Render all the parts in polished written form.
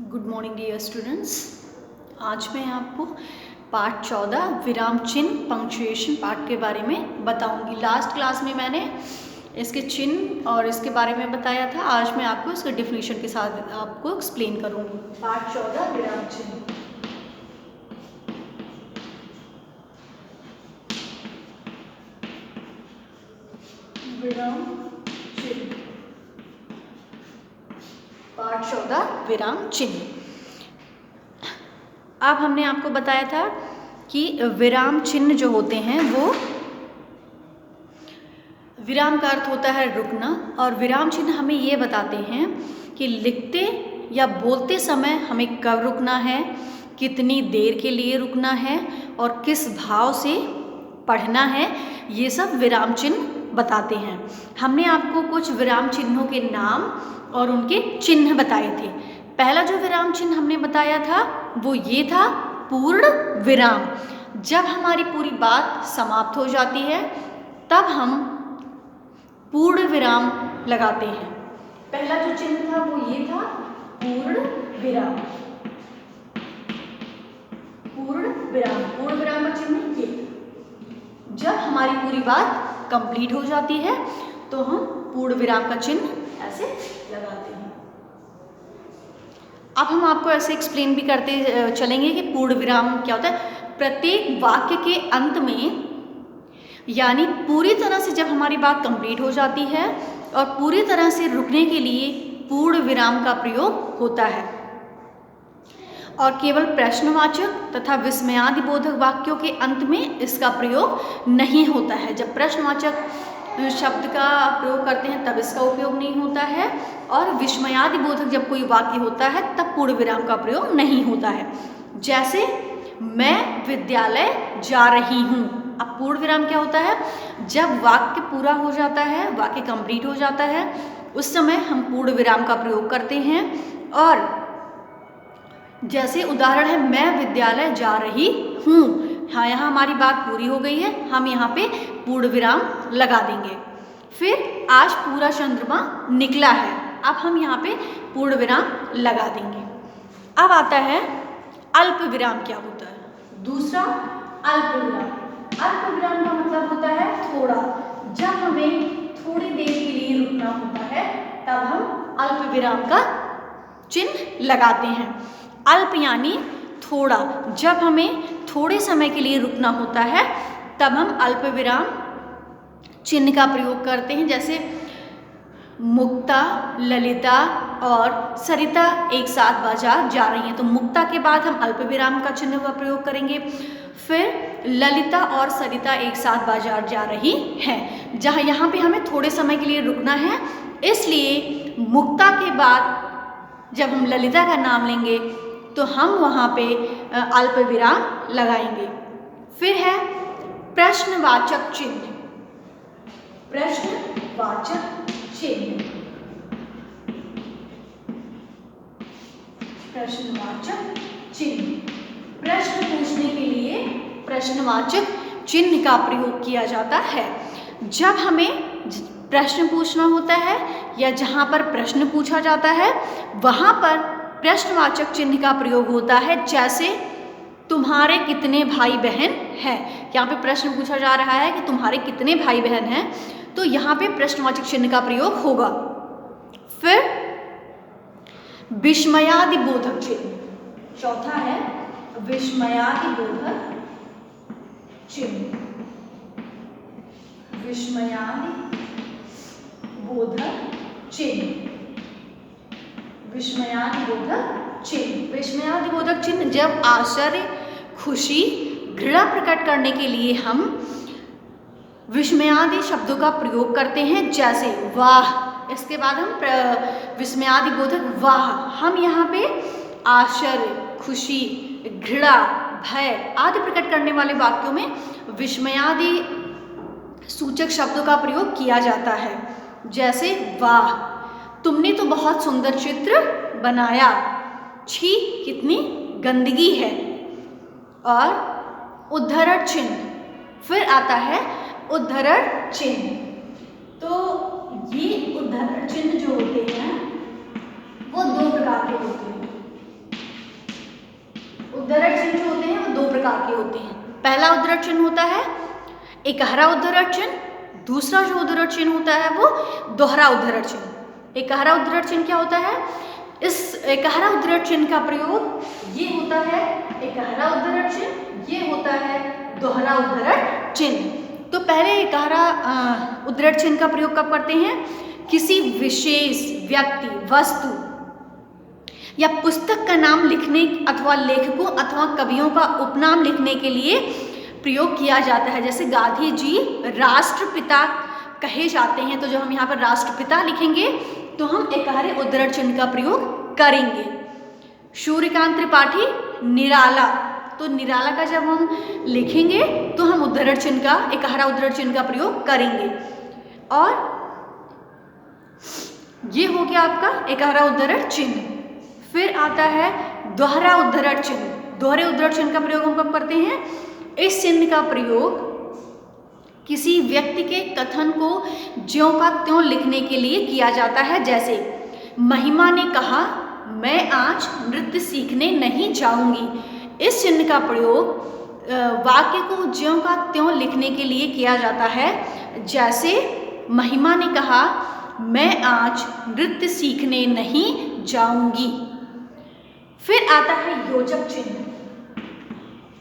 Good morning dear students. आज मैं आपको पार्ट 14 विराम चिन्ह पंक्चुएशन पार्ट के बारे में बताऊंगी। लास्ट क्लास में मैंने इसके चिन्ह और इसके बारे में बताया था। आज मैं आपको इसके डिफिनीशन के साथ आपको एक्सप्लेन करूंगी। पार्ट 14 विराम चिन्ह। विराम चिन्ह पार्ट 14 विराम चिन्ह। अब हमने आपको बताया था कि विराम चिन्ह जो होते हैं वो विराम का अर्थ होता है रुकना, और विराम चिन्ह हमें ये बताते हैं कि लिखते या बोलते समय हमें कब रुकना है, कितनी देर के लिए रुकना है और किस भाव से पढ़ना है। ये सब विराम चिन्ह बताते हैं। हमने आपको कुछ विराम चिन्हों के नाम और उनके चिन्ह बताए थे। पहला जो विराम चिन्ह हमने बताया था वो ये था पूर्ण विराम। जब हमारी पूरी बात समाप्त हो जाती है तब हम पूर्ण विराम लगाते हैं। पहला जो चिन्ह था वो ये था पूर्ण विराम। पूर्ण विराम, पूर्ण विराम का चिन्ह ये। जब हमारी पूरी बात कंप्लीट हो जाती है तो हम पूर्ण विराम का चिन्ह ऐसे लगाते हैं। अब हम आपको ऐसे एक्सप्लेन भी करते चलेंगे कि पूर्ण विराम क्या होता है। प्रत्येक वाक्य के अंत में, यानी पूरी तरह से जब हमारी बात कंप्लीट हो जाती है और पूरी तरह से रुकने के लिए पूर्ण विराम का प्रयोग होता है। और केवल प्रश्नवाचक तथा विस्मयादिबोधक वाक्यों के अंत में इसका प्रयोग नहीं होता है। जब प्रश्नवाचक शब्द का प्रयोग करते हैं तब इसका उपयोग नहीं होता है, और विस्मयादिबोधक जब कोई वाक्य होता है तब पूर्ण विराम का प्रयोग नहीं होता है। जैसे मैं विद्यालय जा रही हूँ। अब पूर्ण विराम क्या होता है? जब वाक्य पूरा हो जाता है, वाक्य कंप्लीट हो जाता है, उस समय हम पूर्ण विराम का प्रयोग करते हैं। और जैसे उदाहरण है मैं विद्यालय जा रही हूँ। हाँ, यहाँ हमारी बात पूरी हो गई है, हम यहाँ पे पूर्ण विराम लगा देंगे। फिर आज पूरा चंद्रमा निकला है, अब हम यहाँ पे पूर्ण विराम लगा देंगे। अब आता है अल्प विराम क्या होता है। दूसरा अल्प विराम। अल्प विराम का मतलब होता है थोड़ा। जब हमें थोड़ी देर के लिए रुकना होता है तब हम अल्प विराम का चिन्ह लगाते हैं। अल्प यानी थोड़ा। जब हमें थोड़े समय के लिए रुकना होता है तब हम अल्प विराम चिन्ह का प्रयोग करते हैं। जैसे मुक्ता, ललिता और सरिता एक साथ बाजार जा रही हैं, तो मुक्ता के बाद हम अल्प विराम का चिन्ह का प्रयोग करेंगे। फिर ललिता और सरिता एक साथ बाजार जा रही हैं, जहाँ यहाँ पे हमें थोड़े समय के लिए रुकना है, इसलिए मुक्ता के बाद जब हम ललिता का नाम लेंगे तो हम वहाँ पे अल्प विराम लगाएंगे। फिर है प्रश्नवाचक चिन्ह। प्रश्नवाचक चिन्ह। प्रश्नवाचक चिन्ह। प्रश्न पूछने के लिए प्रश्नवाचक चिन्ह का प्रयोग किया जाता है। जब हमें प्रश्न पूछना होता है या जहाँ पर प्रश्न पूछा जाता है वहाँ पर प्रश्नवाचक चिन्ह का प्रयोग होता है। जैसे तुम्हारे कितने भाई बहन हैं। यहाँ पे प्रश्न पूछा जा रहा है कि तुम्हारे कितने भाई बहन हैं, तो यहाँ पे प्रश्नवाचक चिन्ह का प्रयोग होगा। फिर विस्मयादिबोधक चिन्ह। चौथा है विस्मयादिबोधक चिन्ह। विस्मयादिबोधक चिन्ह। विस्मयादिबोधक चिन्ह। विस्मयादिबोधक चिन्ह जब आश्चर्य, खुशी, घृणा प्रकट करने के लिए हम विस्मयादि शब्दों का प्रयोग करते हैं। जैसे वाह, इसके बाद हम विस्मयादिबोधक वाह। हम यहाँ पे आश्चर्य, खुशी, घृणा, भय आदि प्रकट करने वाले वाक्यों में विस्मयादि सूचक शब्दों का प्रयोग किया जाता है। जैसे वाह, तुमने तो बहुत सुंदर चित्र बनाया। छी, कितनी गंदगी है। और उद्धरण चिन्ह। फिर आता है उद्धरण चिन्ह। तो ये उद्धरण चिन्ह जो होते हैं वो दो प्रकार के होते हैं। प्रकार के होते हैं। पहला उद्धरण चिन्ह होता है एकहरा उद्धरण चिन्ह, दूसरा जो उद्धरण चिन्ह होता है वो दोहरा उद्धरण चिन्ह। एकहरा उद्धरण चिन्ह क्या होता है? इस एकहरा उद्धरण चिन्ह का प्रयोग ये होता है एकहरा उद्धरण चिन्ह, ये होता है दोहरा उद्धरण चिन्ह। तो पहले एकहरा उद्धरण चिन्ह का प्रयोग कब करते हैं? किसी विशेष व्यक्ति, वस्तु या पुस्तक का नाम लिखने अथवा लेखकों अथवा कवियों का उपनाम लिखने के लिए प्रयोग किया जाता है। जैसे गांधी जी राष्ट्रपिता कहे जाते हैं, तो जब हम यहाँ पर राष्ट्रपिता लिखेंगे तो हम एकहरे उद्धरण चिन्ह का प्रयोग करेंगे। सूर्यकांत त्रिपाठी निराला, तो निराला का जब हम लिखेंगे तो हम उद्धरण चिन्ह का, एकहरा उद्धरण चिन्ह का प्रयोग करेंगे। और ये हो गया आपका एकहरा उद्धरण चिन्ह। फिर आता है दोहरा उद्धरण चिन्ह। दोहरे उद्धरण चिन्ह का प्रयोग हम कब करते हैं? इस चिन्ह का प्रयोग किसी व्यक्ति के कथन को ज्यों का त्यों लिखने के लिए किया जाता है। जैसे महिमा ने कहा मैं आज नृत्य सीखने नहीं जाऊंगी। इस चिन्ह का प्रयोग वाक्य को ज्यों का त्यों लिखने के लिए किया जाता है। जैसे महिमा ने कहा मैं आज नृत्य सीखने नहीं जाऊंगी। फिर आता है योजक चिन्ह।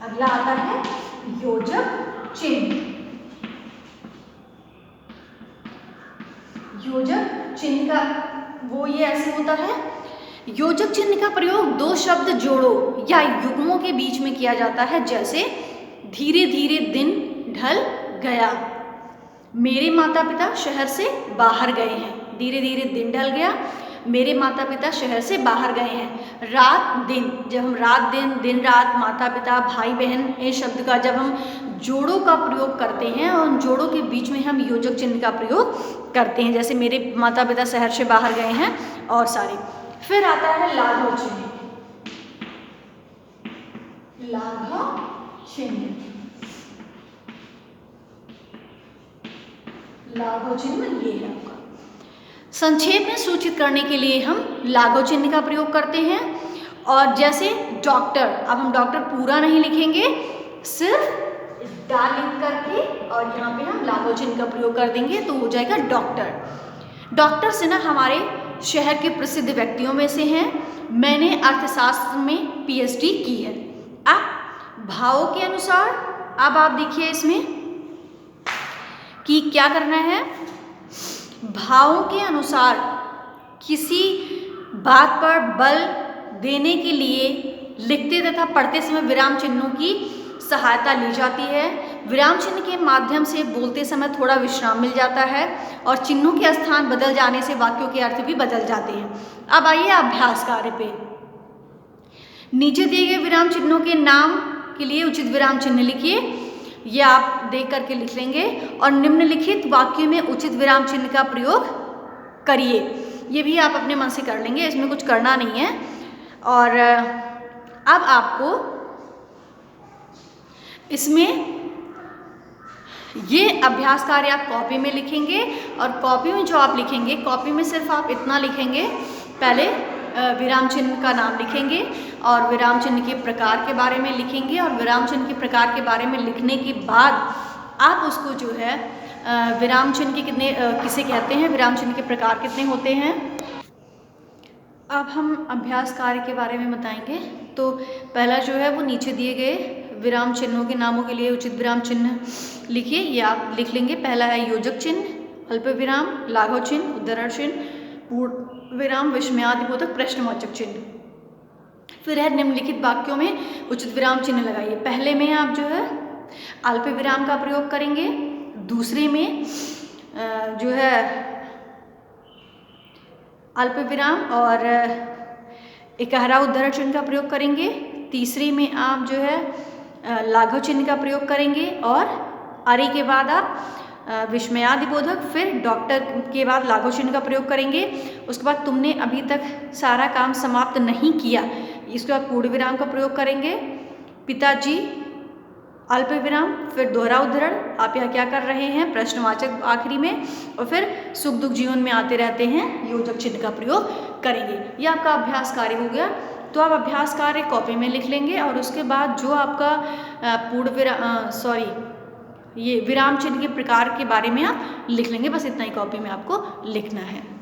अगला आता है योजक चिन्ह। योजक चिन्ह का वो ये ऐसे होता है। योजक चिन्ह का प्रयोग दो शब्द जोड़ों या युग्मों के बीच में किया जाता है। जैसे धीरे धीरे दिन ढल गया, मेरे माता पिता शहर से बाहर गए हैं। धीरे धीरे दिन ढल गया, मेरे माता पिता शहर से बाहर गए हैं। रात दिन, जब हम रात दिन, दिन रात, माता पिता, भाई बहन, इस शब्द का जब हम जोड़ों का प्रयोग करते हैं और उन जोड़ों के बीच में हम योजक चिन्ह का प्रयोग करते हैं। जैसे मेरे माता पिता शहर से बाहर गए हैं और सारे। फिर आता है लाघव चिन्ह। लाघव चिन्ह, लाघव चिन्ह ये है आपका। संक्षेप में सूचित करने के लिए हम लाघव चिन्ह का प्रयोग करते हैं। और जैसे डॉक्टर, अब हम डॉक्टर पूरा नहीं लिखेंगे, सिर्फ डा लिख करके और यहाँ पे हम लाघव चिन्ह का प्रयोग कर देंगे तो हो जाएगा डॉक्टर। डॉक्टर सिन्हा हमारे शहर के प्रसिद्ध व्यक्तियों में से हैं। मैंने अर्थशास्त्र में पीएचडी की है। अब भावों के अनुसार, अब आप देखिए इसमें कि क्या करना है। भावों के अनुसार किसी बात पर बल देने के लिए लिखते तथा पढ़ते समय विराम चिन्हों की सहायता ली जाती है। विराम चिन्ह के माध्यम से बोलते समय थोड़ा विश्राम मिल जाता है और चिन्हों के स्थान बदल जाने से वाक्यों के अर्थ भी बदल जाते हैं। अब आइए अभ्यास कार्य पे। नीचे दिए गए विराम चिन्हों के नाम के लिए उचित विराम चिन्ह लिखिए। ये आप देख करके लिख लेंगे और निम्नलिखित वाक्य में उचित विराम चिन्ह का प्रयोग करिए। ये भी आप अपने मन से कर लेंगे, इसमें कुछ करना नहीं है। और अब आपको इसमें ये अभ्यास कार्य आप कॉपी में लिखेंगे और कॉपी में जो आप लिखेंगे, कॉपी में सिर्फ आप इतना लिखेंगे। पहले विराम चिन्ह का नाम लिखेंगे और विराम चिन्ह के प्रकार के बारे में लिखेंगे और विराम चिन्ह के प्रकार के बारे में लिखने के बाद आप उसको जो है विराम चिन्ह के कितने किसे कहते हैं, विराम चिन्ह के प्रकार कितने होते हैं। अब हम अभ्यास कार्य के बारे में बताएंगे। तो पहला जो है वो नीचे दिए गए विराम चिन्हों के नामों के लिए उचित विराम चिन्ह लिखिए। ये आप लिख लेंगे। पहला है योजक चिन्ह, अल्प विराम, लाघव चिन्ह, उद्धरण चिन्ह, पूर्ण विराम, विस्मयादिबोधक, प्रश्नवाचक चिन्ह। फिर है निम्नलिखित वाक्यों में उचित विराम चिन्ह लगाइए। पहले में आप जो है अल्प विराम का प्रयोग करेंगे, दूसरे में जो है अल्प विराम और एकहरा उद्धरण चिन्ह का प्रयोग करेंगे, तीसरे में आप जो है लाघव चिन्ह का प्रयोग करेंगे और अरे के बाद आप विस्मयादिबोधक, फिर डॉक्टर के बाद लाघव चिन्ह का प्रयोग करेंगे। उसके बाद तुमने अभी तक सारा काम समाप्त नहीं किया, इसके बाद पूर्ण विराम का प्रयोग करेंगे। पिताजी अल्प विराम, फिर दोहरा उद्धरण, आप यहाँ क्या कर रहे हैं, प्रश्नवाचक आखिरी में, और फिर सुख दुख जीवन में आते रहते हैं, योजक चिन्ह का प्रयोग करेंगे। ये आपका अभ्यास कार्य हो गया। तो आप अभ्यास कार्य कॉपी में लिख लेंगे और उसके बाद जो आपका ये विराम चिन्ह के प्रकार के बारे में आप लिख लेंगे। बस इतना ही कॉपी में आपको लिखना है।